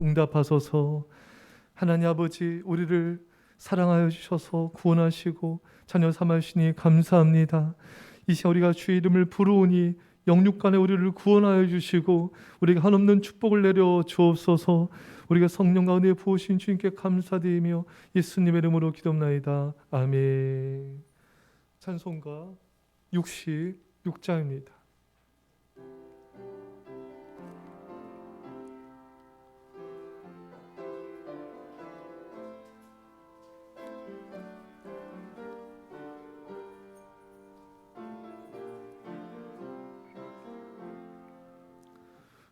응답하소서. 하나님 아버지, 우리를 사랑하여 주셔서 구원하시고 자녀 삼으시니 감사합니다. 이 시간 우리가 주의 이름을 부르오니 영육간에 우리를 구원하여 주시고 우리가 한없는 축복을 내려 주옵소서. 우리가 성령 가운데 부으신 주님께 감사드리며 예수님의 이름으로 기도합나이다. 아멘. 찬송가 66장입니다.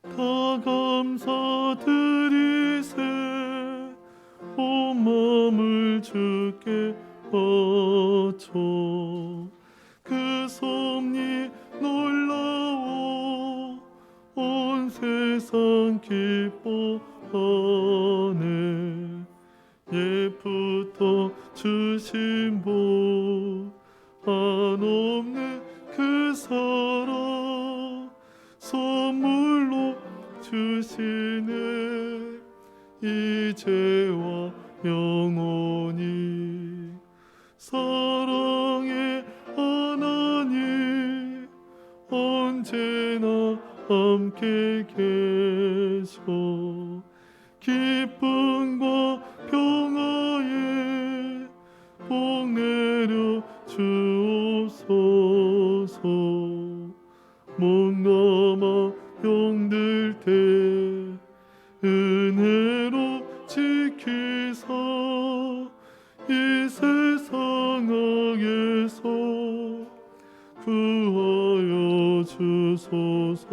다 감사드리세 온 마음을 주께 바쳐 그 섭리 놀라워 온 세상 기뻐하네. 옛부터 주신 복 한없는 그 사랑 선물로 주시네. 이제와 영원히 사랑의 하나님 언제나 함께 계셔 기쁨과 평화에 복 내려 주옵소서. 몸감아 병들 때 은혜로 지키사 이 세상 악에서 구하여 주소서.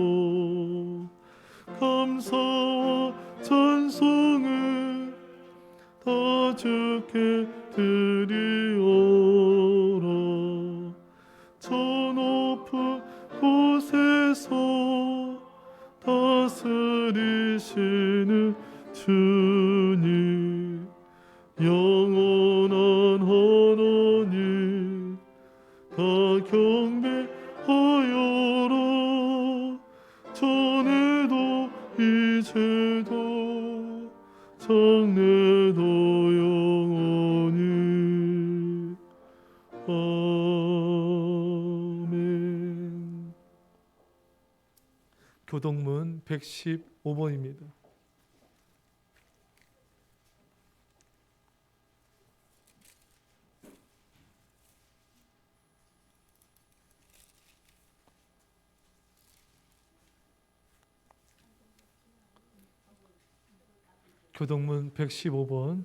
감사와 찬송을 다 주께 드리오라. 저 높은 곳에서 다스리시는 주님 영원한 하나님 다 경배하여라. 전에도 이제도 장래도 영원히 아멘. 교동문 115번입니다. 교동문 115번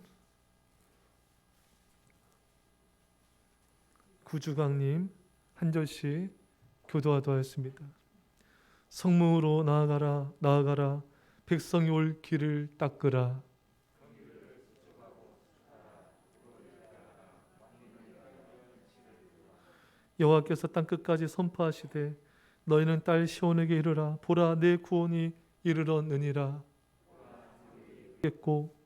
구주강님 한 절씩 교도하도록 하였습니다. 성문으로 나아가라 나아가라 백성이 올 길을 닦으라. 여호와께서 땅끝까지 선포하시되 너희는 딸 시온에게 이르라. 보라 내 구원이 이르렀느니라. 겠고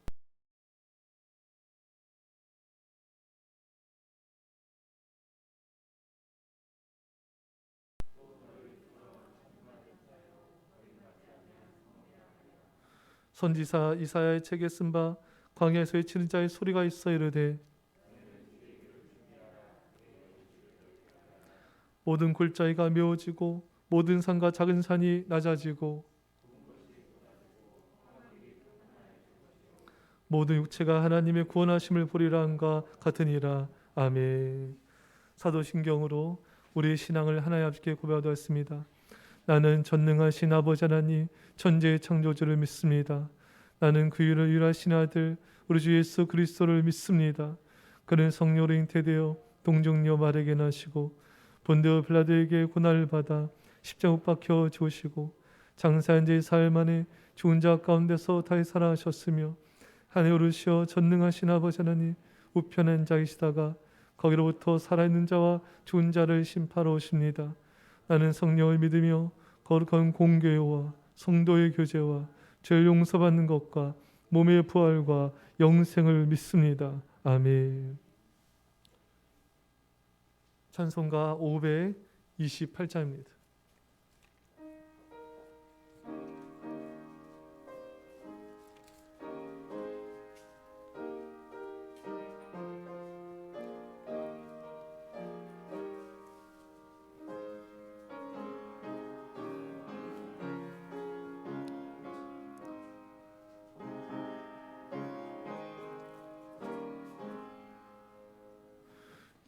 선지사 이사야의 책에 쓴 바 광야에서 외치는 자의 소리가 있어 이르되 모든 골짜기가 메워지고 모든 산과 작은 산이 낮아지고 모든 육체가 하나님의 구원하심을 보리라 함과 같으니라. 아멘. 사도신경으로 우리의 신앙을 하나님 아버지께 고백하였습니다. 나는 전능하신 아버지 하나님 천지의 창조주를 믿습니다. 나는 그 유일하신 아들 우리 주 예수 그리스도를 믿습니다. 그는 성령으로 잉태되어 동정녀 마리아에게 나시고 본디오 빌라도에게 고난을 받아 십자가 못 박혀 죽으시고 장사한 지 사흘 만에 죽은 자 가운데서 다시 살아나셨으며 하늘에 오르시어 전능하신 아버지 하나님 우편한 자이시다가 거기로부터 살아있는 자와 죽은 자를 심판하러 오십니다. 나는 성령을 믿으며 거룩한 공교회와 성도의 교제와 죄를 용서받는 것과 몸의 부활과 영생을 믿습니다. 아멘. 찬송가 528장입니다.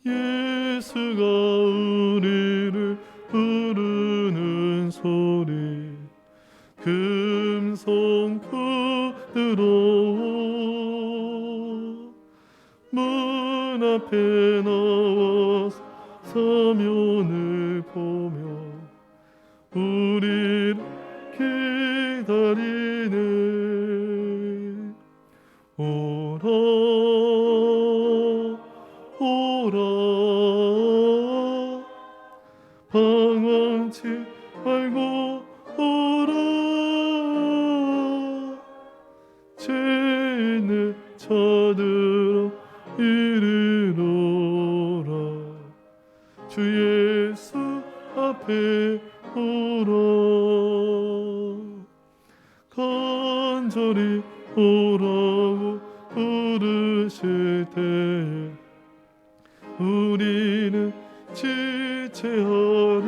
예수가 우리를 부르는 소리 금송 그들어 문 앞에 나와서 서면을 보며 우리를 기다리네. 오라 오라 방황치 말고 오라 죄 있는 자들아 이르러라 주 예수 앞에 오라 간절히 오라고 부르실 때에 우리는 지체하려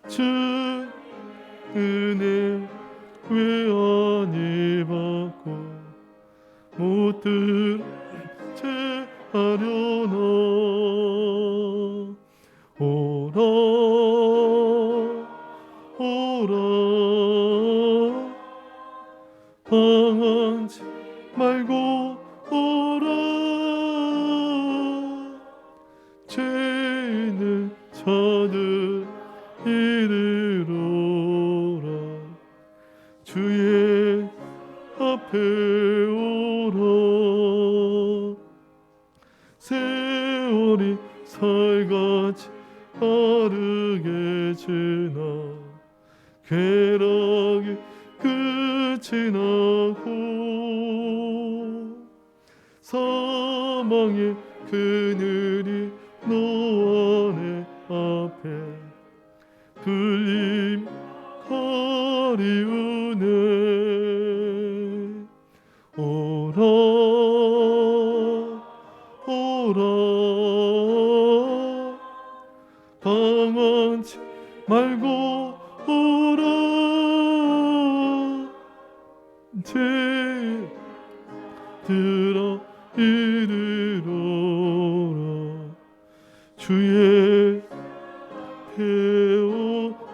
주 은혜 왜 아니 받고 못 들체하려나. 오라 오라 방황치 말고 오라 죄 있는 자들 이르러라 주의 앞에 오라. 세월이 살같이 빠르게 지나 쾌락이 끝이 나고 사망의 그늘이 노안의 앞에 불림 가리우네. 오라 오라 방황치 말고 오라 죄들아 이르러라 주의 배우어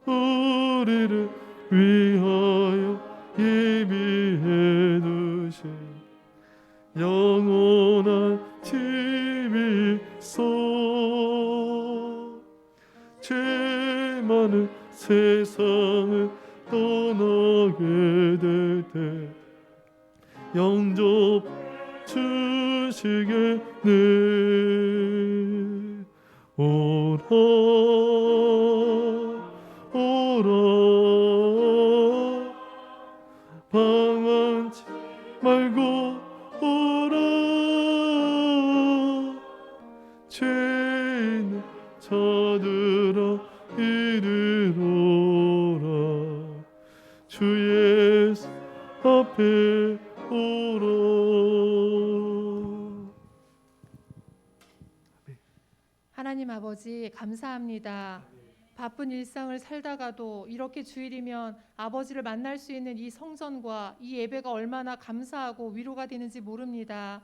우리를 위하여 예비해 두신 영원한 집이 있어 죄 많은 세상을 떠나게 될 때 영접 주시겠네. 오라 오라 방황치 말고 오라 죄 있는 자들아 이르러라 주 예수 앞에 오라. 하나님 아버지 감사합니다. 바쁜 일상을 살다가도 이렇게 주일이면 아버지를 만날 수 있는 이 성전과 이 예배가 얼마나 감사하고 위로가 되는지 모릅니다.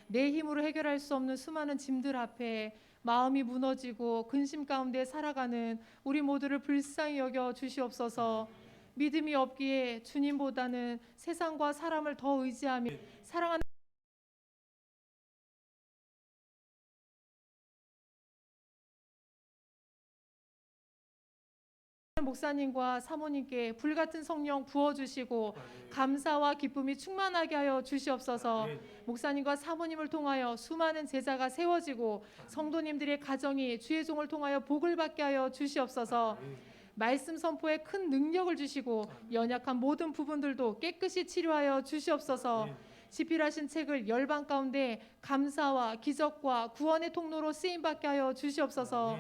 내 힘으로 해결할 수 없는 수많은 짐들 앞에 마음이 무너지고 근심 가운데 살아가는 우리 모두를 불쌍히 여겨 주시옵소서. 믿음이 없기에 주님보다는 세상과 사람을 더 의지하며 사랑하는 목사님과 사모님께 불같은 성령 부어주시고 감사와 기쁨이 충만하게 하여 주시옵소서. 목사님과 사모님을 통하여 수많은 제자가 세워지고 성도님들의 가정이 주의 종을 통하여 복을 받게 하여 주시옵소서. 말씀 선포에 큰 능력을 주시고 연약한 모든 부분들도 깨끗이 치료하여 주시옵소서. 집필하신 책을 열방 가운데 감사와 기적과 구원의 통로로 쓰임받게 하여 주시옵소서.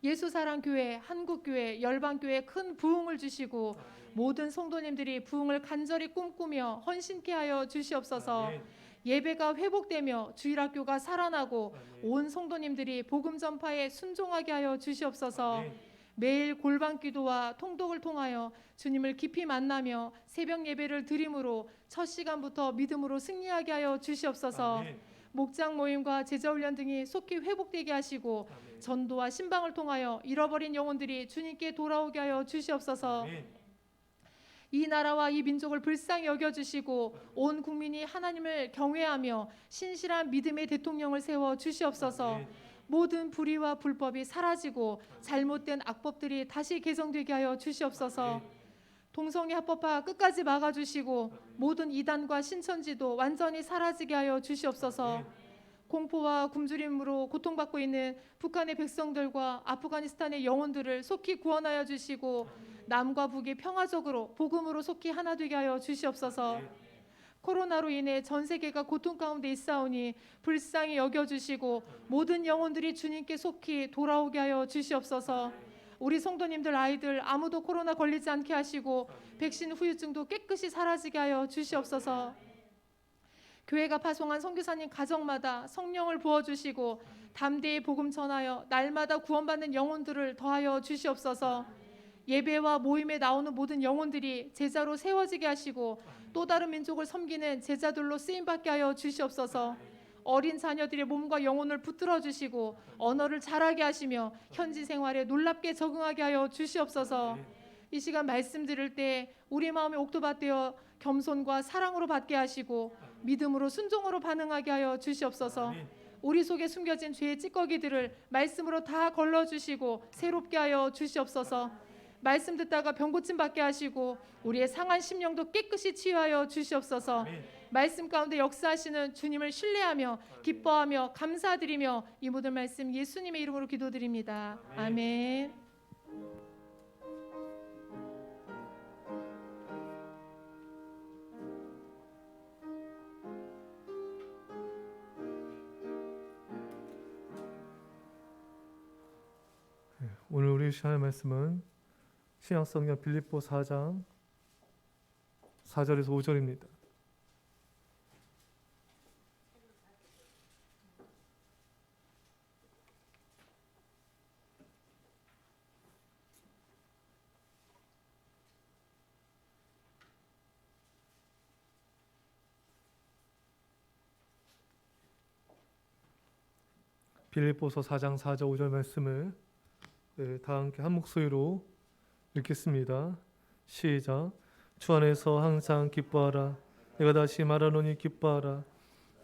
예수사랑교회, 한국교회, 열방교회에 큰 부흥을 주시고 모든 성도님들이 부흥을 간절히 꿈꾸며 헌신케 하여 주시옵소서. 예배가 회복되며 주일학교가 살아나고 온 성도님들이 복음 전파에 순종하게 하여 주시옵소서. 매일 골방 기도와 통독을 통하여 주님을 깊이 만나며 새벽 예배를 드림으로 첫 시간부터 믿음으로 승리하게 하여 주시옵소서. 아멘. 목장 모임과 제자훈련 등이 속히 회복되게 하시고 아멘. 전도와 신방을 통하여 잃어버린 영혼들이 주님께 돌아오게 하여 주시옵소서. 아멘. 이 나라와 이 민족을 불쌍히 여겨주시고 온 국민이 하나님을 경외하며 신실한 믿음의 대통령을 세워 주시옵소서. 아멘. 모든 불의와 불법이 사라지고 잘못된 악법들이 다시 개정되게 하여 주시옵소서. 동성애 합법화 끝까지 막아주시고 모든 이단과 신천지도 완전히 사라지게 하여 주시옵소서. 공포와 굶주림으로 고통받고 있는 북한의 백성들과 아프가니스탄의 영혼들을 속히 구원하여 주시고 남과 북이 평화적으로 복음으로 속히 하나 되게 하여 주시옵소서. 코로나로 인해 전 세계가 고통 가운데 있사오니 불쌍히 여겨주시고 모든 영혼들이 주님께 속히 돌아오게 하여 주시옵소서. 우리 성도님들 아이들 아무도 코로나 걸리지 않게 하시고 백신 후유증도 깨끗이 사라지게 하여 주시옵소서. 교회가 파송한 선교사님 가정마다 성령을 부어주시고 담대히 복음 전하여 날마다 구원받는 영혼들을 더하여 주시옵소서. 예배와 모임에 나오는 모든 영혼들이 제자로 세워지게 하시고 또 다른 민족을 섬기는 제자들로 쓰임받게 하여 주시옵소서. 어린 자녀들의 몸과 영혼을 붙들어 주시고 언어를 잘하게 하시며 현지 생활에 놀랍게 적응하게 하여 주시옵소서. 이 시간 말씀 들을 때 우리 마음이 옥토밭되어 겸손과 사랑으로 받게 하시고 믿음으로 순종으로 반응하게 하여 주시옵소서. 우리 속에 숨겨진 죄의 찌꺼기들을 말씀으로 다 걸러주시고 새롭게 하여 주시옵소서. 말씀 듣다가 병고침 받게 하시고 우리의 상한 심령도 깨끗이 치유하여 주시옵소서. 말씀 가운데 역사하시는 주님을 신뢰하며 기뻐하며 감사드리며 이 모든 말씀 예수님의 이름으로 기도드립니다. 아멘. 오늘 우리 시간의 말씀은 신약성경 빌립보 4장 4절에서 5절입니다. 빌립보서 4장 4절 5절 말씀을 다 함께 한 목소리로 읽겠습니다. 시작. 주 안에서 항상 기뻐하라. 내가 다시 말하노니 기뻐하라.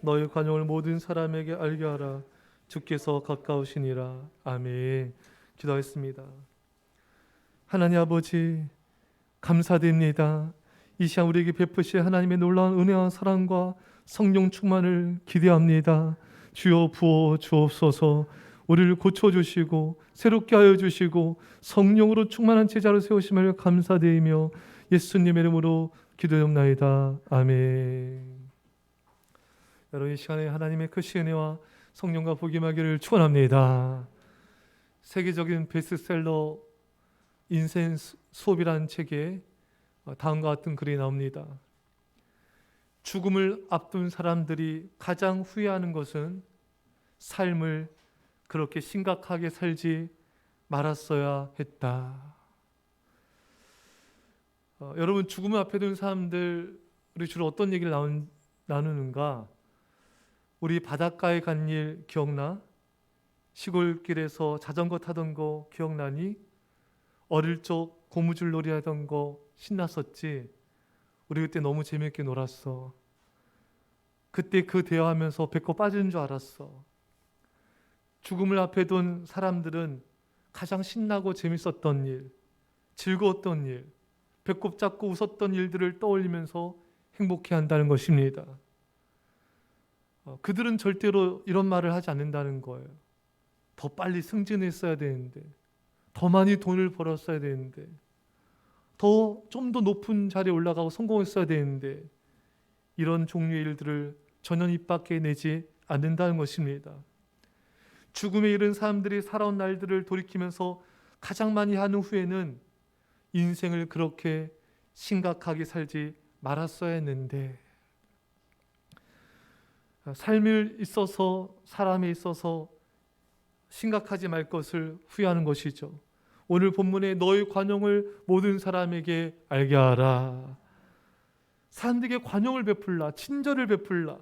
너의 관용을 모든 사람에게 알게 하라. 주께서 가까우시니라. 아멘. 기도하겠습니다. 하나님 아버지 감사드립니다. 이 시간 우리에게 베푸실 하나님의 놀라운 은혜와 사랑과 성령 충만을 기대합니다. 주여 부어 주옵소서. 우리를 고쳐주시고 새롭게 하여 주시고 성령으로 충만한 제자로 세우심을 감사드리며 예수님의 이름으로 기도하옵나이다. 아멘. 여러분 이 시간에 하나님의 크신 은혜와 성령과 복이 임하기를 축원합니다. 세계적인 베스트셀러 인생 수업이라는 책에 다음과 같은 글이 나옵니다. 죽음을 앞둔 사람들이 가장 후회하는 것은 삶을 그렇게 심각하게 살지 말았어야 했다. 여러분 죽음을 앞에 둔 사람들이 주로 어떤 얘기를 나누는가? 우리 바닷가에 간 일 기억나? 시골길에서 자전거 타던 거 기억나니? 어릴 적 고무줄 놀이 하던 거 신났었지? 우리 그때 너무 재밌게 놀았어. 그때 그 대화하면서 배꼽 빠지는 줄 알았어. 죽음을 앞에 둔 사람들은 가장 신나고 재밌었던 일, 즐거웠던 일, 배꼽 잡고 웃었던 일들을 떠올리면서 행복해한다는 것입니다. 그들은 절대로 이런 말을 하지 않는다는 거예요. 더 빨리 승진했어야 되는데, 더 많이 돈을 벌었어야 되는데, 좀 더 높은 자리에 올라가고 성공했어야 되는데, 이런 종류의 일들을 전혀 입 밖에 내지 않는다는 것입니다. 죽음에 이른 사람들이 살아온 날들을 돌이키면서 가장 많이 하는 후회는 인생을 그렇게 심각하게 살지 말았어야 했는데, 삶에 있어서 사람에 있어서 심각하지 말 것을 후회하는 것이죠. 오늘 본문에 너의 관용을 모든 사람에게 알게 하라. 사람들에게 관용을 베풀라, 친절을 베풀라.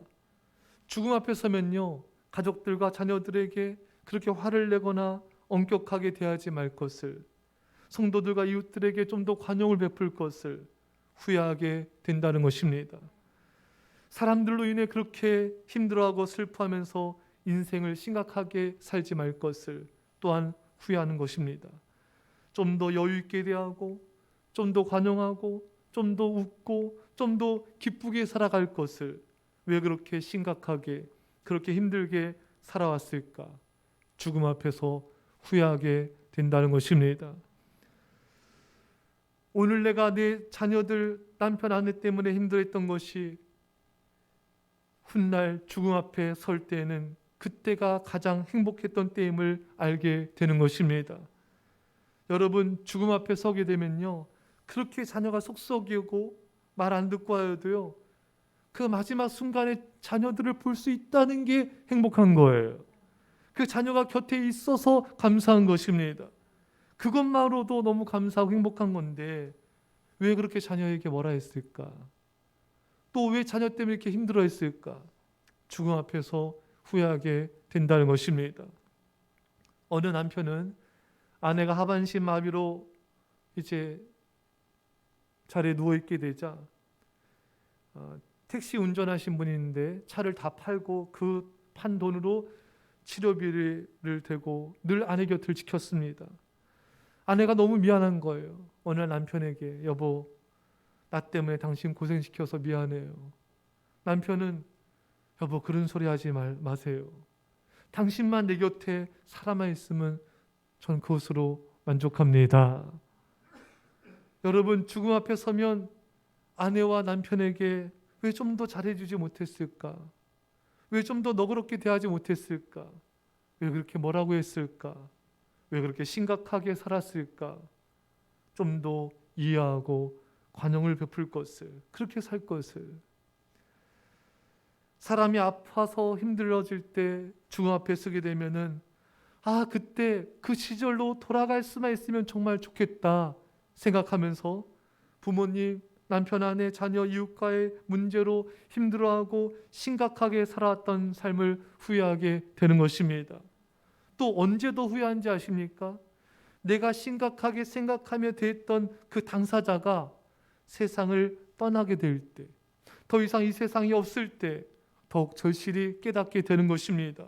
죽음 앞에 서면요, 가족들과 자녀들에게 그렇게 화를 내거나 엄격하게 대하지 말 것을, 성도들과 이웃들에게 좀 더 관용을 베풀 것을 후회하게 된다는 것입니다. 사람들로 인해 그렇게 힘들어하고 슬퍼하면서 인생을 심각하게 살지 말 것을 또한 후회하는 것입니다. 좀 더 여유 있게 대하고, 좀 더 관용하고, 좀 더 웃고, 좀 더 기쁘게 살아갈 것을 왜 그렇게 심각하게, 그렇게 힘들게 살아왔을까? 죽음 앞에서 후회하게 된다는 것입니다. 오늘 내가 내 자녀들, 남편, 아내 때문에 힘들었던 것이 훗날 죽음 앞에 설 때에는 그때가 가장 행복했던 때임을 알게 되는 것입니다. 여러분, 죽음 앞에 서게 되면요, 그렇게 자녀가 속썩이고 말 안 듣고 하여도요, 그 마지막 순간에 자녀들을 볼 수 있다는 게 행복한 거예요. 그 자녀가 곁에 있어서 감사한 것입니다. 그것만으로도 너무 감사하고 행복한 건데 왜 그렇게 자녀에게 뭐라 했을까? 또 왜 자녀 때문에 이렇게 힘들어 했을까? 죽음 앞에서 후회하게 된다는 것입니다. 어느 남편은 아내가 하반신 마비로 이제 자리에 누워있게 되자 택시 운전하신 분인데 차를 다 팔고 그 판 돈으로 치료비를 대고 늘 아내 곁을 지켰습니다. 아내가 너무 미안한 거예요. 어느 날 남편에게 여보, 나 때문에 당신 고생시켜서 미안해요. 남편은 여보, 그런 소리 하지 마세요. 당신만 내 곁에 살아만 있으면 전 그것으로 만족합니다. 여러분, 죽음 앞에 서면 아내와 남편에게 왜 좀 더 잘해주지 못했을까? 왜 좀 더 너그럽게 대하지 못했을까? 왜 그렇게 뭐라고 했을까? 왜 그렇게 심각하게 살았을까? 좀 더 이해하고 관용을 베풀 것을, 그렇게 살 것을. 사람이 아파서 힘들어질 때 죽음 앞에 서게 되면은 그때 그 시절로 돌아갈 수만 있으면 정말 좋겠다 생각하면서 부모님, 남편, 아내, 자녀, 이웃과의 문제로 힘들어하고 심각하게 살아왔던 삶을 후회하게 되는 것입니다. 또 언제 더 후회한지 아십니까? 내가 심각하게 생각하며 대했던 그 당사자가 세상을 떠나게 될 때, 더 이상 이 세상이 없을 때 더욱 절실히 깨닫게 되는 것입니다.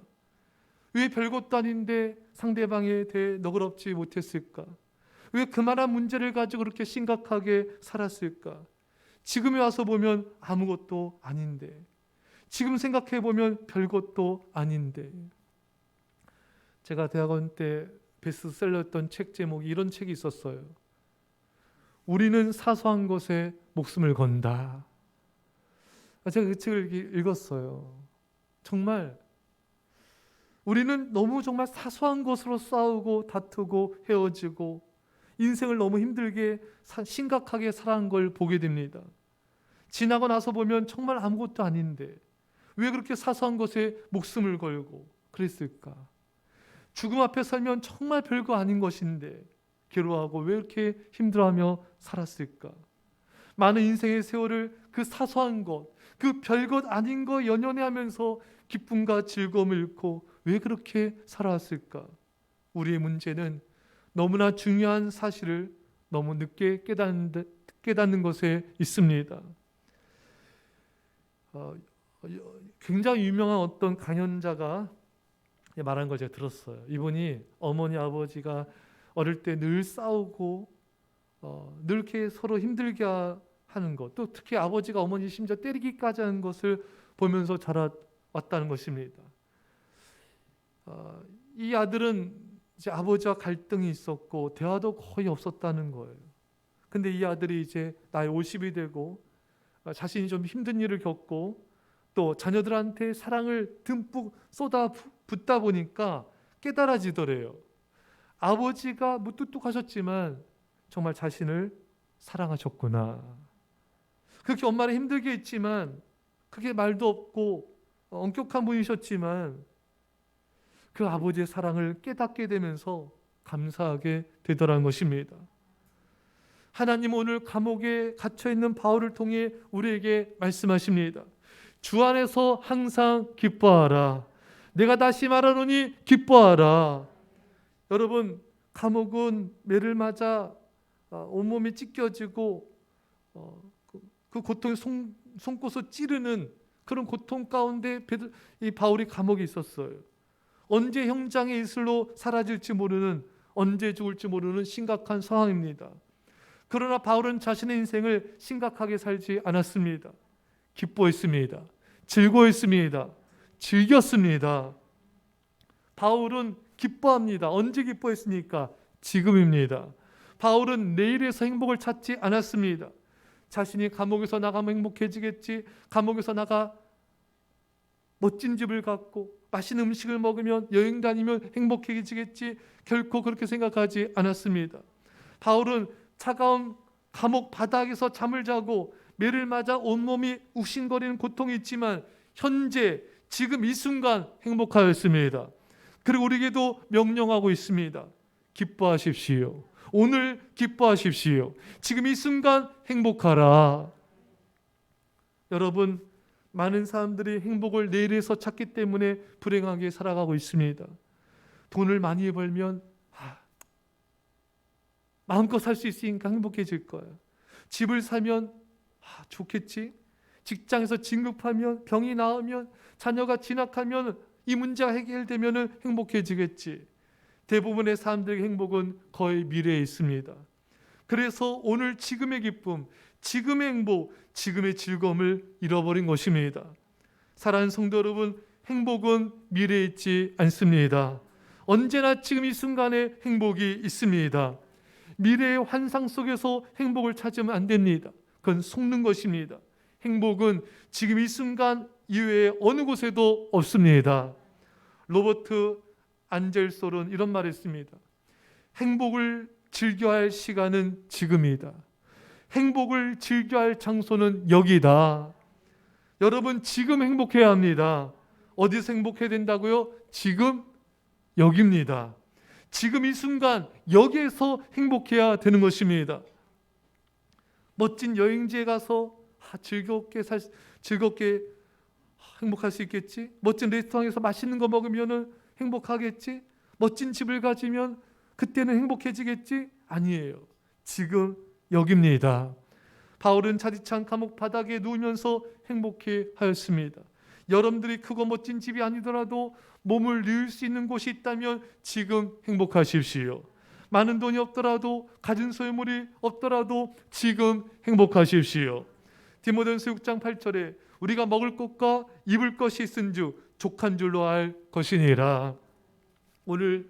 왜 별것도 아닌데 상대방에 대해 너그럽지 못했을까? 왜 그만한 문제를 가지고 그렇게 심각하게 살았을까? 지금에 와서 보면 아무것도 아닌데, 지금 생각해 보면 별것도 아닌데. 제가 대학원 때 베스트셀러였던 책 제목이 이런 책이 있었어요. 우리는 사소한 것에 목숨을 건다. 제가 그 책을 읽었어요. 정말 우리는 너무 정말 사소한 것으로 싸우고 다투고 헤어지고 인생을 너무 힘들게 심각하게 살아간 걸 보게 됩니다. 지나고 나서 보면 정말 아무것도 아닌데 왜 그렇게 사소한 것에 목숨을 걸고 그랬을까? 죽음 앞에 설면 정말 별거 아닌 것인데 괴로워하고 왜 이렇게 힘들어하며 살았을까? 많은 인생의 세월을 그 사소한 것, 그 별것 아닌 거 연연해하면서 기쁨과 즐거움을 잃고 왜 그렇게 살아왔을까? 우리의 문제는 너무나 중요한 사실을 너무 늦게 깨닫는 것에 있습니다. 굉장히 유명한 어떤 강연자가 말한 걸 제가 들었어요. 이분이 어머니 아버지가 어릴 때 늘 싸우고 늘 이렇게 서로 힘들게 하는 것, 또 특히 아버지가 어머니 심지어 때리기까지 하는 것을 보면서 자라왔다는 것입니다. 이 아들은 이제 아버지와 갈등이 있었고 대화도 거의 없었다는 거예요. 근데 이 아들이 이제 나이 50이 되고 자신이 좀 힘든 일을 겪고 또 자녀들한테 사랑을 듬뿍 쏟아 붓다 보니까 깨달아지더래요. 아버지가 무뚝뚝하셨지만 정말 자신을 사랑하셨구나. 그렇게 엄마를 힘들게 했지만 그게 말도 없고 엄격한 분이셨지만 그 아버지의 사랑을 깨닫게 되면서 감사하게 되더라는 것입니다. 하나님 오늘 감옥에 갇혀 있는 바울을 통해 우리에게 말씀하십니다. 주 안에서 항상 기뻐하라. 내가 다시 말하노니 기뻐하라. 여러분, 감옥은 매를 맞아 온몸이 찢겨지고 그 고통에 손꼽아 찌르는 그런 고통 가운데 이 바울이 감옥에 있었어요. 언제 형장의 이슬로 사라질지 모르는, 언제 죽을지 모르는 심각한 상황입니다. 그러나 바울은 자신의 인생을 심각하게 살지 않았습니다. 기뻐했습니다. 즐거웠습니다. 즐겼습니다. 바울은 기뻐합니다. 언제 기뻐했습니까? 지금입니다. 바울은 내일에서 행복을 찾지 않았습니다. 자신이 감옥에서 나가면 행복해지겠지, 감옥에서 나가 멋진 집을 갖고 맛있는 음식을 먹으면, 여행 다니면 행복해지겠지, 결코 그렇게 생각하지 않았습니다. 바울은 차가운 감옥 바닥에서 잠을 자고 매를 맞아 온몸이 욱신거리는 고통이 있지만 현재 지금 이 순간 행복하였습니다. 그리고 우리에게도 명령하고 있습니다. 기뻐하십시오. 오늘 기뻐하십시오. 지금 이 순간 행복하라. 여러분, 많은 사람들이 행복을 내일에서 찾기 때문에 불행하게 살아가고 있습니다. 돈을 많이 벌면 마음껏 살 수 있으니까 행복해질 거야. 집을 사면 좋겠지. 직장에서 진급하면, 병이 나으면, 자녀가 진학하면, 이 문제가 해결되면 행복해지겠지. 대부분의 사람들의 행복은 거의 미래에 있습니다. 그래서 오늘 지금의 기쁨, 지금의 행복, 지금의 즐거움을 잃어버린 것입니다. 사랑하는 성도 여러분, 행복은 미래에 있지 않습니다. 언제나 지금 이 순간에 행복이 있습니다. 미래의 환상 속에서 행복을 찾으면 안 됩니다. 그건 속는 것입니다. 행복은 지금 이 순간 이외에 어느 곳에도 없습니다. 로버트 안젤솔은 이런 말을 했습니다. 행복을 즐겨야 할 시간은 지금이다. 행복을 즐겨야 할 장소는 여기다. 여러분, 지금 행복해야 합니다. 어디서 행복해야 된다고요? 지금 여기입니다. 지금 이 순간 여기에서 행복해야 되는 것입니다. 멋진 여행지에 가서 즐겁게 행복할 수 있겠지? 멋진 레스토랑에서 맛있는 거 먹으면 행복하겠지? 멋진 집을 가지면 그때는 행복해지겠지? 아니에요. 지금 여기입니다. 바울은 차디찬 감옥 바닥에 누우면서 행복해 하였습니다. 여러분들이 크고 멋진 집이 아니더라도 몸을 누울 수 있는 곳이 있다면 지금 행복하십시오. 많은 돈이 없더라도, 가진 소유물이 없더라도 지금 행복하십시오. 디모데전서 6장 8절에 우리가 먹을 것과 입을 것이 있은즉 족한 줄로 알 것이니라. 오늘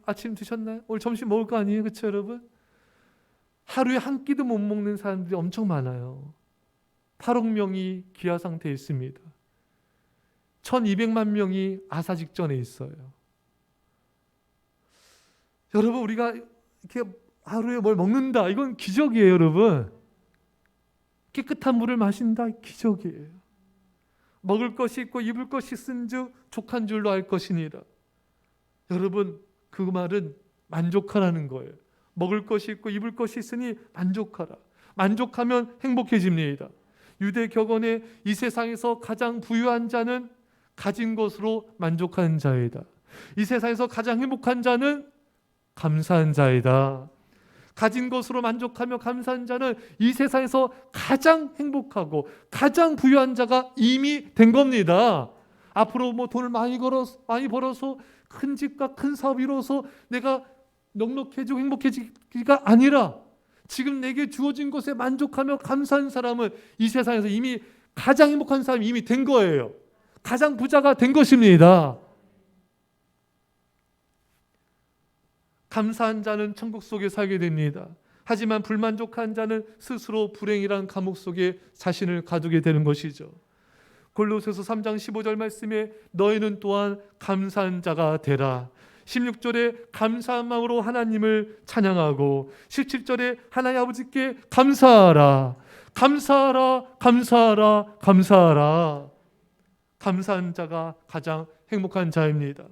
아침 드셨나요? 오늘 점심 먹을 거 아니에요? 그렇죠, 여러분? 하루에 한 끼도 못 먹는 사람들이 엄청 많아요. 8억 명이 기아 상태에 있습니다. 1200만 명이 아사 직전에 있어요. 여러분, 우리가 이렇게 하루에 뭘 먹는다, 이건 기적이에요. 여러분, 깨끗한 물을 마신다, 기적이에요. 먹을 것이 있고 입을 것이 있은즉 족한 줄로 알 것이니라. 여러분, 그 말은 만족하라는 거예요. 먹을 것이 있고 입을 것이 있으니 만족하라. 만족하면 행복해집니다. 유대 격언에 이 세상에서 가장 부유한 자는 가진 것으로 만족하는 자이다. 이 세상에서 가장 행복한 자는 감사한 자이다. 가진 것으로 만족하며 감사한 자는 이 세상에서 가장 행복하고 가장 부유한 자가 이미 된 겁니다. 앞으로 돈을 많이 벌어서 큰 집과 큰 사업 이루어서 내가 넉넉해지고 행복해지기가 아니라 지금 내게 주어진 것에 만족하며 감사한 사람은 이 세상에서 이미 가장 행복한 사람이 이미 된 거예요. 가장 부자가 된 것입니다. 감사한 자는 천국 속에 살게 됩니다. 하지만 불만족한 자는 스스로 불행이란 감옥 속에 자신을 가두게 되는 것이죠. 골로새서 3장 15절 말씀에 너희는 또한 감사한 자가 되라. 16절에 감사한 마음으로 하나님을 찬양하고 17절에 하나님 아버지께 감사하라. 감사하라. 감사하라. 감사하라. 감사한 자가 가장 행복한 자입니다.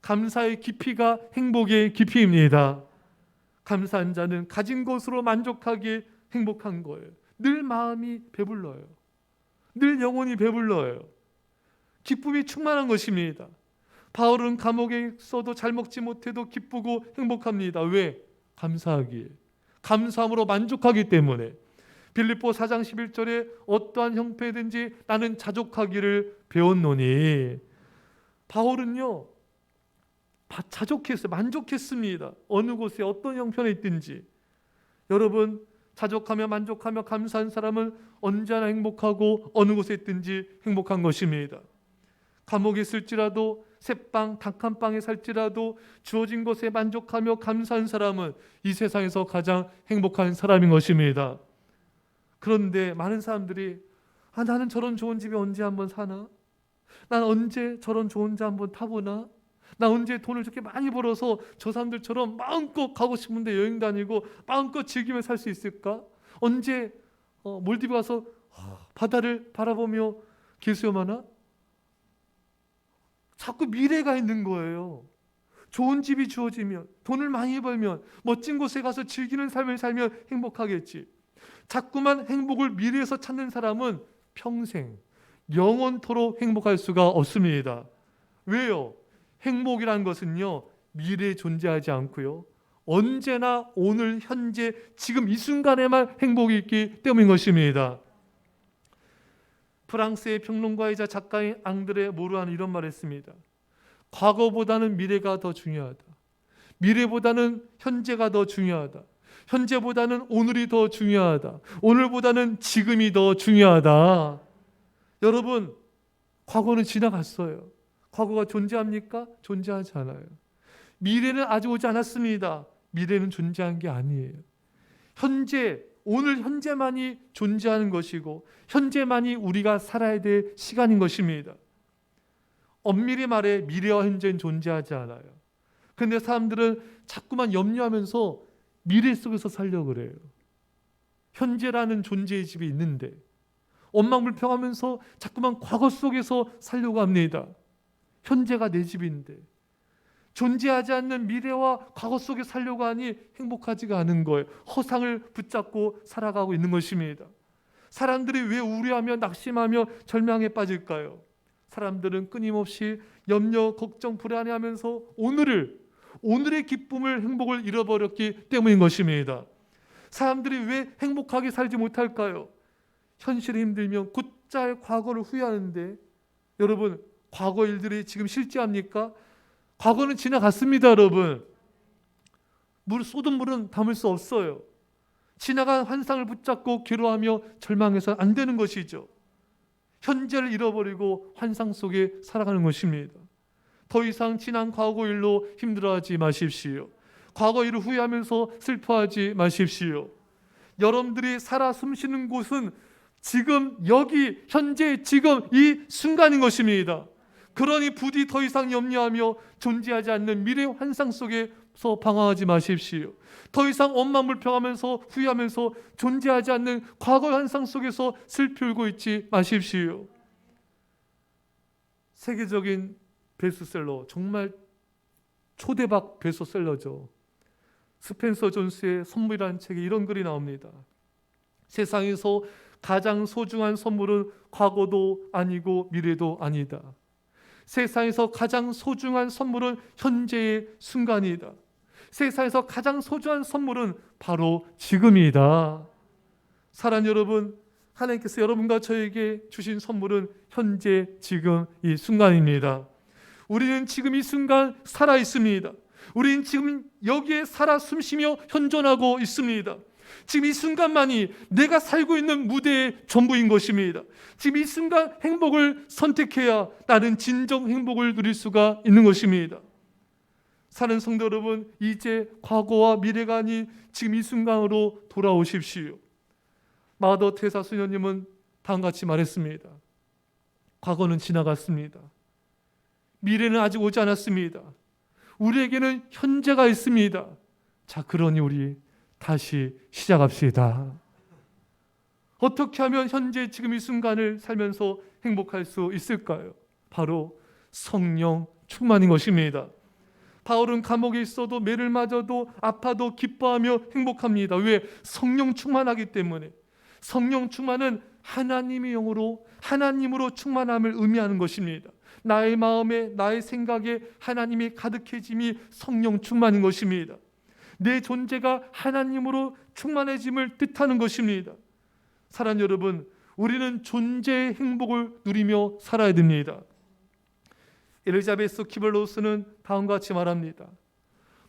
감사의 깊이가 행복의 깊이입니다. 감사한 자는 가진 것으로 만족하기에 행복한 거예요. 늘 마음이 배불러요. 늘 영혼이 배불러요. 기쁨이 충만한 것입니다. 바울은 감옥에 있어도 잘 먹지 못해도 기쁘고 행복합니다. 왜? 감사하기에. 감사함으로 만족하기 때문에. 빌립보 4장 11절에 어떠한 형편이든지 나는 자족하기를 배웠노니. 바울은요, 자족했어요. 만족했습니다. 어느 곳에 어떤 형편에 있든지. 여러분, 자족하며 만족하며 감사한 사람은 언제나 행복하고 어느 곳에 있든지 행복한 것입니다. 감옥에 있을지라도 새빵 닭 한 빵에 살지라도 주어진 것에 만족하며 감사한 사람은 이 세상에서 가장 행복한 사람인 것입니다. 그런데 많은 사람들이 나는 저런 좋은 집에 언제 한번 사나? 난 언제 저런 좋은 차 한번 타보나? 나 언제 돈을 저렇게 많이 벌어서 저 사람들처럼 마음껏 가고 싶은데 여행 다니고 마음껏 즐기며 살 수 있을까? 언제 몰디브 가서 바다를 바라보며 길수염하나? 자꾸 미래가 있는 거예요. 좋은 집이 주어지면, 돈을 많이 벌면, 멋진 곳에 가서 즐기는 삶을 살면 행복하겠지. 자꾸만 행복을 미래에서 찾는 사람은 평생 영원토록 행복할 수가 없습니다. 왜요? 행복이라는 것은요, 미래에 존재하지 않고요, 언제나 오늘 현재 지금 이 순간에만 행복이 있기 때문인 것입니다. 프랑스의 평론가이자 작가인 앙드레 모르아는 이런 말을 했습니다. 과거보다는 미래가 더 중요하다. 미래보다는 현재가 더 중요하다. 현재보다는 오늘이 더 중요하다. 오늘보다는 지금이 더 중요하다. 여러분, 과거는 지나갔어요. 과거가 존재합니까? 존재하지 않아요. 미래는 아직 오지 않았습니다. 미래는 존재한 게 아니에요. 현재, 오늘 현재만이 존재하는 것이고 현재만이 우리가 살아야 될 시간인 것입니다. 엄밀히 말해 미래와 현재는 존재하지 않아요. 그런데 사람들은 자꾸만 염려하면서 미래 속에서 살려고 그래요. 현재라는 존재의 집이 있는데 원망불평하면서 자꾸만 과거 속에서 살려고 합니다. 현재가 내 집인데 존재하지 않는 미래와 과거 속에 살려고 하니 행복하지가 않은 거예요. 허상을 붙잡고 살아가고 있는 것입니다. 사람들이 왜 우려하며 낙심하며 절망에 빠질까요? 사람들은 끊임없이 염려, 걱정, 불안해하면서 오늘의 기쁨을, 행복을 잃어버렸기 때문인 것입니다. 사람들이 왜 행복하게 살지 못할까요? 현실이 힘들면 곧잘 과거를 후회하는데, 여러분, 과거 일들이 지금 실제합니까? 과거는 지나갔습니다, 여러분. 쏟은 물은 담을 수 없어요. 지나간 환상을 붙잡고 괴로워하며 절망해서 안 되는 것이죠. 현재를 잃어버리고 환상 속에 살아가는 것입니다. 더 이상 지난 과거 일로 힘들어하지 마십시오. 과거 일을 후회하면서 슬퍼하지 마십시오. 여러분들이 살아 숨쉬는 곳은 지금 여기 현재 지금 이 순간인 것입니다. 그러니 부디 더 이상 염려하며 존재하지 않는 미래 환상 속에서 방황하지 마십시오. 더 이상 원망불평하면서 후회하면서 존재하지 않는 과거 환상 속에서 슬피 울고 있지 마십시오. 세계적인 베스트셀러, 정말 초대박 베스트셀러죠. 스펜서 존스의 선물이라는 책에 이런 글이 나옵니다. 세상에서 가장 소중한 선물은 과거도 아니고 미래도 아니다. 세상에서 가장 소중한 선물은 현재의 순간이다. 세상에서 가장 소중한 선물은 바로 지금이다. 사랑하는 여러분, 하나님께서 여러분과 저에게 주신 선물은 현재 지금 이 순간입니다. 우리는 지금 이 순간 살아 있습니다. 우리는 지금 여기에 살아 숨쉬며 현존하고 있습니다. 지금 이 순간만이 내가 살고 있는 무대의 전부인 것입니다. 지금 이 순간 행복을 선택해야 나는 진정 행복을 누릴 수가 있는 것입니다. 사는 성도 여러분, 이제 과거와 미래가 아닌 지금 이 순간으로 돌아오십시오. 마더 테레사 수녀님은 다음같이 말했습니다. 과거는 지나갔습니다. 미래는 아직 오지 않았습니다. 우리에게는 현재가 있습니다. 자, 그러니 우리 다시 시작합시다. 어떻게 하면 현재 지금 이 순간을 살면서 행복할 수 있을까요? 바로 성령 충만인 것입니다. 바울은 감옥에 있어도 매를 맞아도 아파도 기뻐하며 행복합니다. 왜? 성령 충만하기 때문에. 성령 충만은 하나님의 영으로 하나님으로 충만함을 의미하는 것입니다. 나의 마음에 나의 생각에 하나님이 가득해짐이 성령 충만인 것입니다. 내 존재가 하나님으로 충만해짐을 뜻하는 것입니다. 사랑하는 여러분, 우리는 존재의 행복을 누리며 살아야 됩니다. 엘리자베스 키블로스는 다음과 같이 말합니다.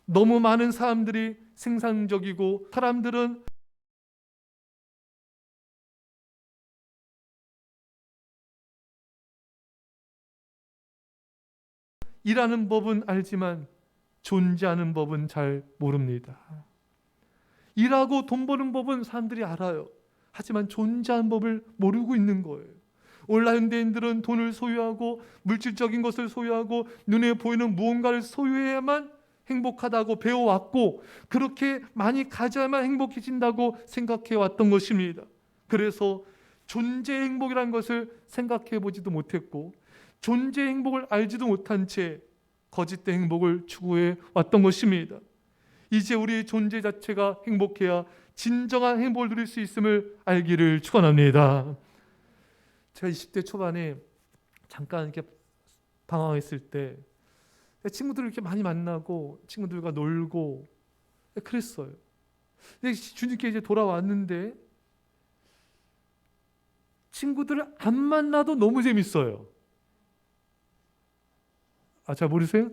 너무 많은 사람들이 생산적이고 사람들은 일하는 법은 알지만 존재하는 법은 잘 모릅니다. 일하고 돈 버는 법은 사람들이 알아요. 하지만 존재하는 법을 모르고 있는 거예요. 오늘날 현대인들은 돈을 소유하고 물질적인 것을 소유하고 눈에 보이는 무언가를 소유해야만 행복하다고 배워왔고 그렇게 많이 가져야만 행복해진다고 생각해 왔던 것입니다. 그래서 존재의 행복이라는 것을 생각해 보지도 못했고 존재의 행복을 알지도 못한 채 거짓된 행복을 추구해 왔던 것입니다. 이제 우리의 존재 자체가 행복해야 진정한 행복을 누릴 수 있음을 알기를 축원합니다. 제가 20대 초반에 잠깐 이렇게 방황했을 때 친구들을 이렇게 많이 만나고 친구들과 놀고 그랬어요. 근데 주님께 이제 돌아왔는데 친구들을 안 만나도 너무 재밌어요. 잘 모르세요?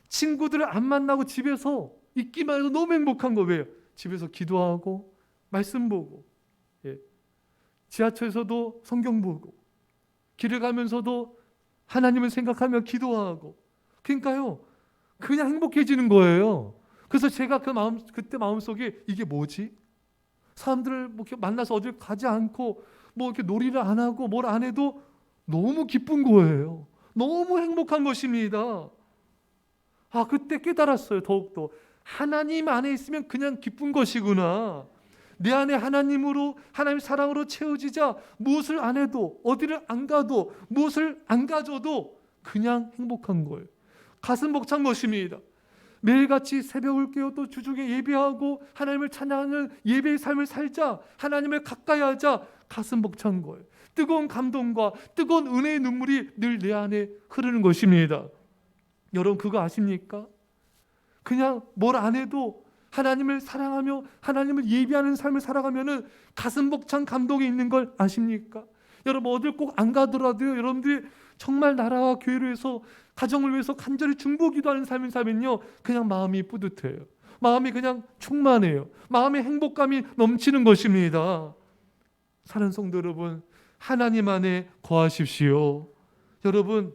친구들을 안 만나고 집에서 있기만 해도 너무 행복한 거. 왜요? 집에서 기도하고 말씀 보고 지하철에서도 성경 보고 길을 가면서도 하나님을 생각하며 기도하고 그러니까요 그냥 행복해지는 거예요. 그래서 제가 그때 마음속에 이게 뭐지? 사람들을 뭐 이렇게 만나서 어딜 가지 않고 뭐 이렇게 놀이를 안 하고 뭘 안 해도 너무 기쁜 거예요. 너무 행복한 것입니다. 그때 깨달았어요. 더욱더 하나님 안에 있으면 그냥 기쁜 것이구나. 내 안에 하나님으로 하나님의 사랑으로 채워지자 무엇을 안 해도 어디를 안 가도 무엇을 안 가져도 그냥 행복한 거예요. 가슴 벅찬 것입니다. 매일같이 새벽을 깨어 또 주중에 예배하고 하나님을 찬양하는 예배의 삶을 살자. 하나님을 가까이 하자. 가슴 벅찬 거예요. 뜨거운 감동과 뜨거운 은혜의 눈물이 늘 내 안에 흐르는 것입니다. 여러분 그거 아십니까? 그냥 뭘 안 해도 하나님을 사랑하며 하나님을 예배하는 삶을 살아가면은 가슴 벅찬 감동이 있는 걸 아십니까? 여러분 어딜 꼭 안 가더라도요. 여러분들이 정말 나라와 교회를 위해서 가정을 위해서 간절히 중보 기도하는 삶을 살면요. 그냥 마음이 뿌듯해요. 마음이 그냥 충만해요. 마음의 행복감이 넘치는 것입니다. 사랑하는 성도 여러분, 하나님 안에 거하십시오. 여러분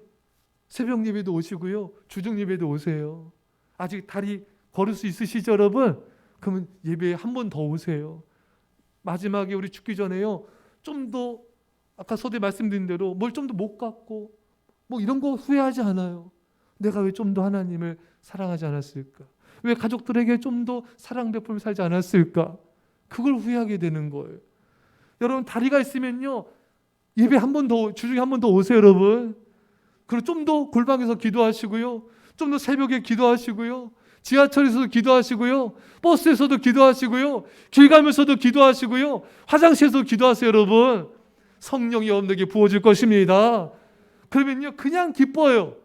새벽 예배도 오시고요. 주중 예배도 오세요. 아직 다리 걸을 수 있으시죠 여러분? 그러면 예배에 한 번 더 오세요. 마지막에 우리 죽기 전에요. 좀 더 아까 서두에 말씀드린 대로 뭘 좀 더 못 갖고 뭐 이런 거 후회하지 않아요. 내가 왜 좀 더 하나님을 사랑하지 않았을까? 왜 가족들에게 좀 더 사랑 베풀며 살지 않았을까? 그걸 후회하게 되는 거예요. 여러분 다리가 있으면요. 예배 한 번 더 주중에 한 번 더 오세요 여러분. 그리고 좀 더 골방에서 기도하시고요. 좀 더 새벽에 기도하시고요. 지하철에서도 기도하시고요. 버스에서도 기도하시고요. 길 가면서도 기도하시고요. 화장실에서도 기도하세요 여러분. 성령이 여러분에게 부어질 것입니다. 그러면요 그냥 기뻐요.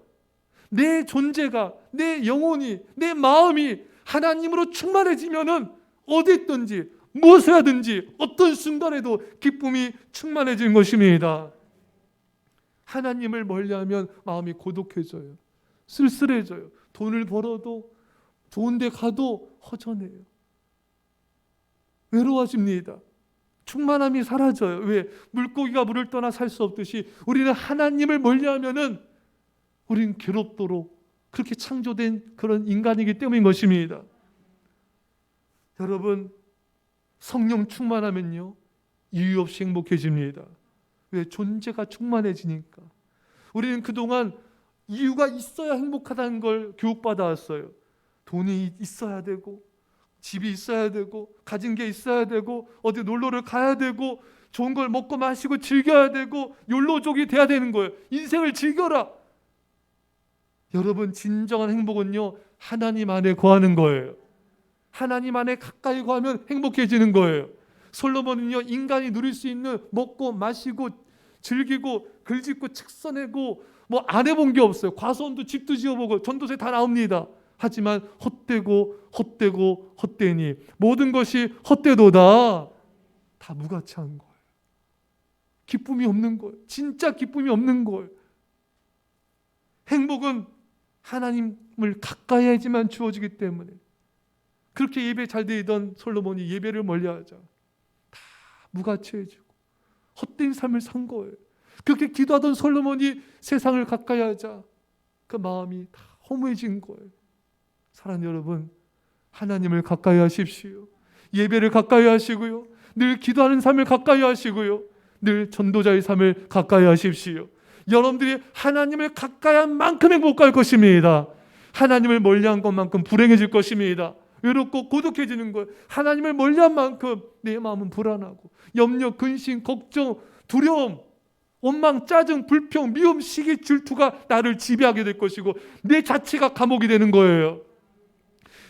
내 존재가 내 영혼이 내 마음이 하나님으로 충만해지면은 어디 있든지 무엇을 하든지 어떤 순간에도 기쁨이 충만해지는 것입니다. 하나님을 멀리하면 마음이 고독해져요. 쓸쓸해져요. 돈을 벌어도 좋은 데 가도 허전해요. 외로워집니다. 충만함이 사라져요. 왜? 물고기가 물을 떠나 살 수 없듯이 우리는 하나님을 멀리하면은 우리는 괴롭도록 그렇게 창조된 그런 인간이기 때문인 것입니다. 여러분 성령 충만하면요 이유 없이 행복해집니다. 왜? 존재가 충만해지니까. 우리는 그동안 이유가 있어야 행복하다는 걸 교육받아 왔어요. 돈이 있어야 되고 집이 있어야 되고 가진 게 있어야 되고 어디 놀러를 가야 되고 좋은 걸 먹고 마시고 즐겨야 되고 욜로족이 돼야 되는 거예요. 인생을 즐겨라. 여러분 진정한 행복은요 하나님 안에 거하는 거예요. 하나님 안에 가까이 거하면 행복해지는 거예요. 솔로몬은요, 인간이 누릴 수 있는 먹고 마시고 즐기고 글짓고 책 써내고 뭐 안 해본 게 없어요. 과수원도 집도 지어보고 전도서에 다 나옵니다. 하지만 헛되고 헛되니 모든 것이 헛되도다. 다 무가치한 거예요. 기쁨이 없는 거예요. 진짜 기쁨이 없는 거예요. 행복은 하나님을 가까이 해야지만 주어지기 때문에 그렇게 예배 잘 드리던 솔로몬이 예배를 멀리하자 다 무가치해지고 헛된 삶을 산 거예요. 그렇게 기도하던 솔로몬이 세상을 가까이 하자 그 마음이 다 허무해진 거예요. 사랑하는 여러분, 하나님을 가까이 하십시오. 예배를 가까이 하시고요, 늘 기도하는 삶을 가까이 하시고요, 늘 전도자의 삶을 가까이 하십시오. 여러분들이 하나님을 가까이 한 만큼 행복할 것입니다. 하나님을 멀리한 것만큼 불행해질 것입니다. 외롭고 고독해지는 거예요. 하나님을 멀리한 만큼 내 마음은 불안하고 염려, 근심, 걱정, 두려움, 원망, 짜증, 불평, 미움, 시기, 질투가 나를 지배하게 될 것이고 내 자체가 감옥이 되는 거예요.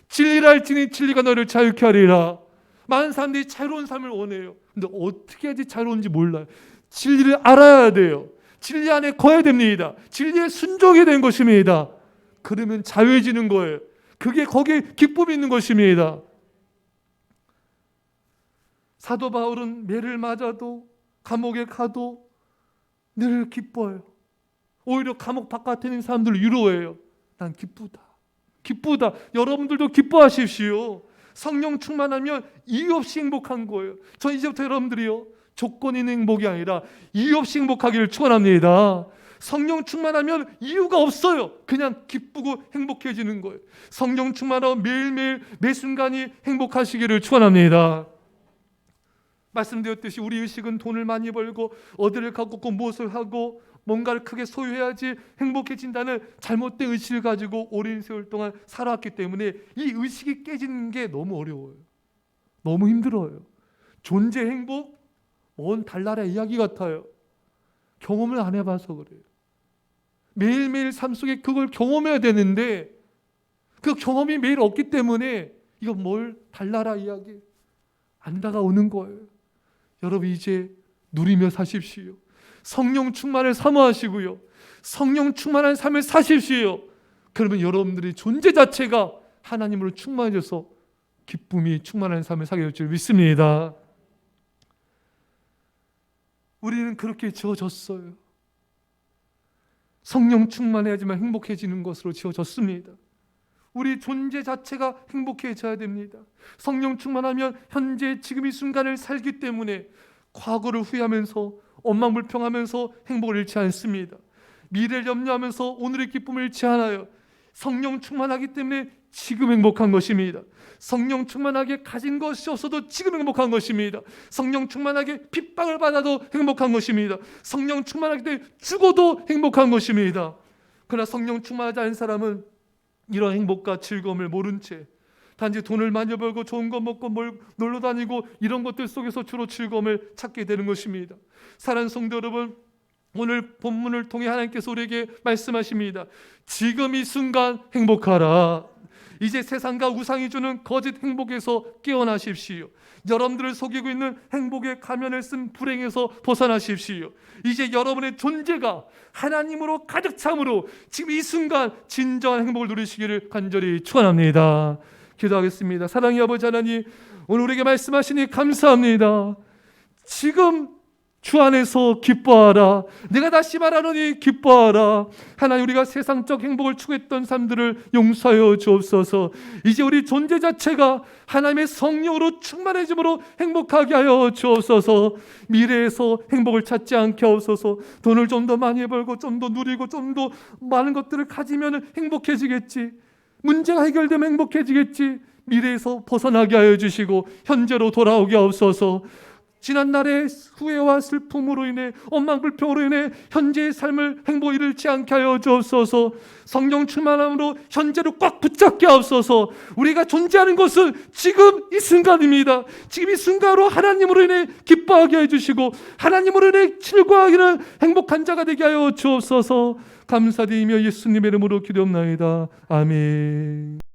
진리를 알지니 진리가 너를 자유케 하리라. 많은 사람들이 자유로운 삶을 원해요. 근데 어떻게 해야지 자유로운지 몰라요. 진리를 알아야 돼요. 진리 안에 거해야 됩니다. 진리에 순종이 된 것입니다. 그러면 자유해지는 거예요. 그게 거기에 기쁨이 있는 것입니다. 사도 바울은 매를 맞아도 감옥에 가도 늘 기뻐요. 오히려 감옥 바깥에 있는 사람들을 위로해요. 난 기쁘다. 기쁘다. 여러분들도 기뻐하십시오. 성령 충만하면 이유 없이 행복한 거예요. 저 이제부터 여러분들이요, 조건 있는 행복이 아니라 이유 없이 행복하기를 축원합니다. 성령 충만하면 이유가 없어요. 그냥 기쁘고 행복해지는 거예요. 성령 충만하고 매일매일 매 순간이 행복하시기를 축원합니다. 말씀드렸듯이 우리 의식은 돈을 많이 벌고 어디를 가고 무엇을 하고 뭔가를 크게 소유해야지 행복해진다는 잘못된 의식을 가지고 오랜 세월 동안 살아왔기 때문에 이 의식이 깨지는 게 너무 어려워요. 너무 힘들어요. 존재 행복? 먼 달나라의 이야기 같아요. 경험을 안 해봐서 그래요. 매일매일 삶 속에 그걸 경험해야 되는데 그 경험이 매일 없기 때문에 이건 뭘 달나라 이야기 안 다가오는 거예요. 여러분 이제 누리며 사십시오. 성령 충만을 사모하시고요, 성령 충만한 삶을 사십시오. 그러면 여러분들의 존재 자체가 하나님으로 충만해져서 기쁨이 충만한 삶을 살게 될 줄 믿습니다. 우리는 그렇게 지어졌어요. 성령 충만해야지만 행복해지는 것으로 지어졌습니다. 우리 존재 자체가 행복해져야 됩니다. 성령 충만하면 현재 지금 이 순간을 살기 때문에 과거를 후회하면서 원망불평하면서 행복을 잃지 않습니다. 미래를 염려하면서 오늘의 기쁨을 잃지 않아요. 성령 충만하기 때문에 지금 행복한 것입니다. 성령 충만하게 가진 것이 없어도 지금 행복한 것입니다. 성령 충만하게 핍박을 받아도 행복한 것입니다. 성령 충만하기 때문에 죽어도 행복한 것입니다. 그러나 성령 충만하지 않은 사람은 이런 행복과 즐거움을 모른 채 단지 돈을 많이 벌고 좋은 거 먹고 놀러 다니고 이런 것들 속에서 주로 즐거움을 찾게 되는 것입니다. 사랑하는 성도 여러분, 오늘 본문을 통해 하나님께서 우리에게 말씀하십니다. 지금 이 순간 행복하라. 이제 세상과 우상이 주는 거짓 행복에서 깨어나십시오. 여러분들을 속이고 있는 행복의 가면을 쓴 불행에서 벗어나십시오. 이제 여러분의 존재가 하나님으로 가득 참으로 지금 이 순간 진정한 행복을 누리시기를 간절히 축원합니다. 기도하겠습니다. 사랑의 아버지 하나님, 오늘 우리에게 말씀하시니 감사합니다. 지금 주 안에서 기뻐하라. 내가 다시 말하노니 기뻐하라. 하나님, 우리가 세상적 행복을 추구했던 삶들을 용서하여 주옵소서. 이제 우리 존재 자체가 하나님의 성령으로 충만해짐으로 행복하게 하여 주옵소서. 미래에서 행복을 찾지 않게 하옵소서. 돈을 좀 더 많이 벌고 좀 더 누리고 좀 더 많은 것들을 가지면 행복해지겠지, 문제가 해결되면 행복해지겠지, 미래에서 벗어나게 하여 주시고 현재로 돌아오게 하옵소서. 지난날의 후회와 슬픔으로 인해 원망불평으로 인해 현재의 삶을 행복 잃지 않게 하여 주옵소서. 성령 충만함으로 현재로 꽉 붙잡게 하옵소서. 우리가 존재하는 것은 지금 이 순간입니다. 지금 이 순간으로 하나님으로 인해 기뻐하게 해주시고 하나님으로 인해 즐거워하기는 행복한 자가 되게 하여 주옵소서. 감사드리며 예수님의 이름으로 기도합나이다. 아멘.